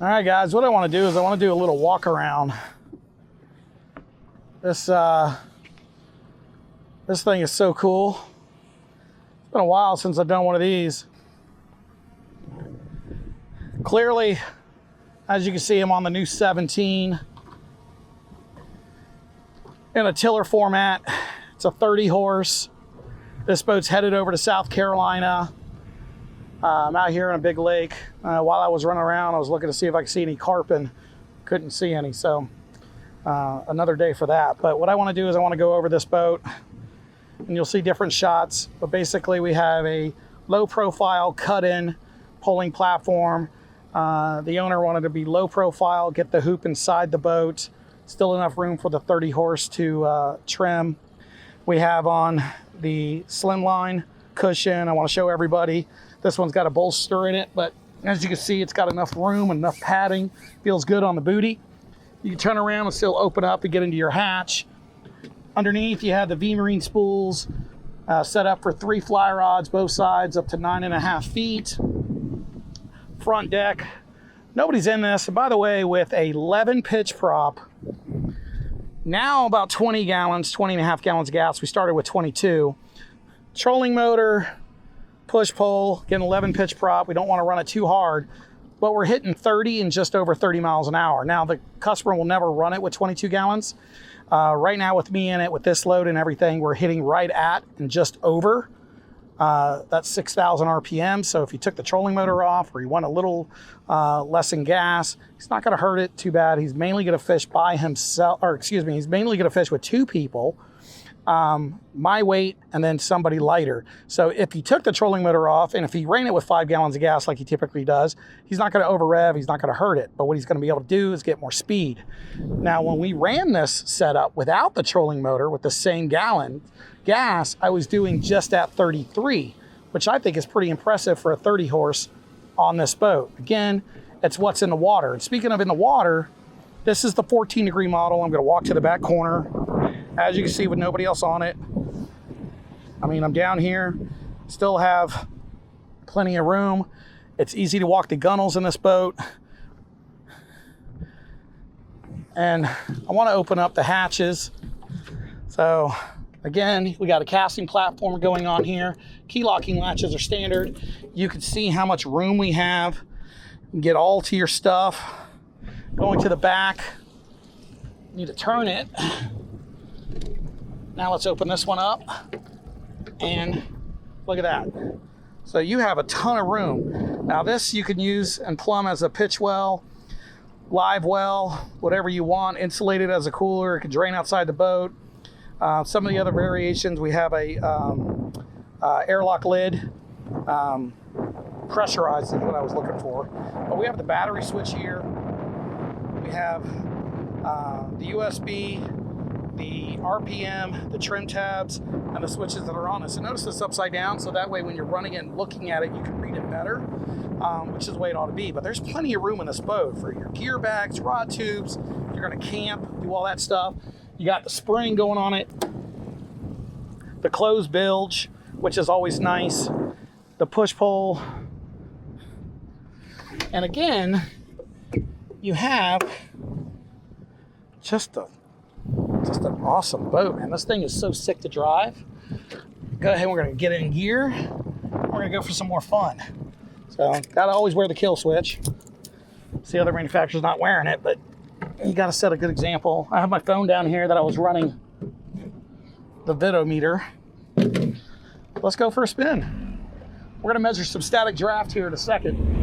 All right, guys, what I want to do is I want to do a little walk around. This thing is so cool. It's been a while since I've done one of these. Clearly, as you can see, I'm on the new 17 in a tiller format. It's a 30 horse. This boat's headed over to South Carolina. I'm out here in a big lake. While I was running around, I was looking to see if I could see any carp and couldn't see any. So another day for that. But what I want to do is I want to go over this boat and you'll see different shots. But basically we have a low profile cut-in polling platform. The owner wanted to be low profile, get the hoop inside the boat. Still enough room for the 30 horse to trim. We have on the slimline cushion. I want to show everybody. This one's got a bolster in it, but as you can see, it's got enough room and enough padding. Feels good on the booty. You can turn around and still open up and get into your hatch. Underneath, you have the V-Marine spools set up for 3 fly rods, both sides, up to 9.5 feet. Front deck. Nobody's in this. And by the way, with a 11 pitch prop, now about 20 gallons, 20.5 gallons of gas. We started with 22. Trolling motor, push pull, get an 11 pitch prop. We don't want to run it too hard, but we're hitting 30 and just over 30 miles an hour. Now the customer will never run it with 22 gallons. Right now with me in it, with this load and everything, we're hitting right at and just over. That's 6,000 RPM. So if you took the trolling motor off or you want a little less in gas, he's not going to hurt it too bad. He's mainly going to fish by himself, or excuse me, he's mainly going to fish with 2 people. My weight and then somebody lighter. So if he took the trolling motor off and if he ran it with 5 gallons of gas like he typically does, he's not going to over rev, he's not going to hurt it. But what he's going to be able to do is get more speed. Now, when we ran this setup without the trolling motor with the same gallon gas, I was doing just at 33, which I think is pretty impressive for a 30 horse on this boat. Again, it's what's in the water. And speaking of in the water, this is the 14 degree model. I'm going to walk to the back corner. As you can see, with nobody else on it, I mean, I'm down here, still have plenty of room. It's easy to walk the gunnels in this boat. And I want to open up the hatches. So again, we got a casting platform going on here. Key locking latches are standard. You can see how much room we have. You can get all to your stuff. Going to the back, need to turn it. Now let's open this one up and look at that. So you have a ton of room. Now this you can use and plumb as a pitch well, live well, whatever you want, insulated as a cooler. It can drain outside the boat. Some of the other variations, we have a airlock lid. Pressurized is what I was looking for. But we have the battery switch here. We have the USB, the RPM, the trim tabs, and the switches that are on it. So notice this upside down, so that way when you're running it and looking at it, you can read it better, which is the way it ought to be. But there's plenty of room in this boat for your gear bags, rod tubes. You're gonna camp, do all that stuff. You got the spring going on it, the closed bilge, which is always nice, the push pull, and again, you have just an awesome boat, man. This thing is so sick to drive. Go ahead, we're gonna get in gear. We're gonna go for some more fun. So, gotta always wear the kill switch. See, other manufacturers not wearing it, but you gotta set a good example. I have my phone down here that I was running the vidometer. Let's go for a spin. We're gonna measure some static draft here in a second.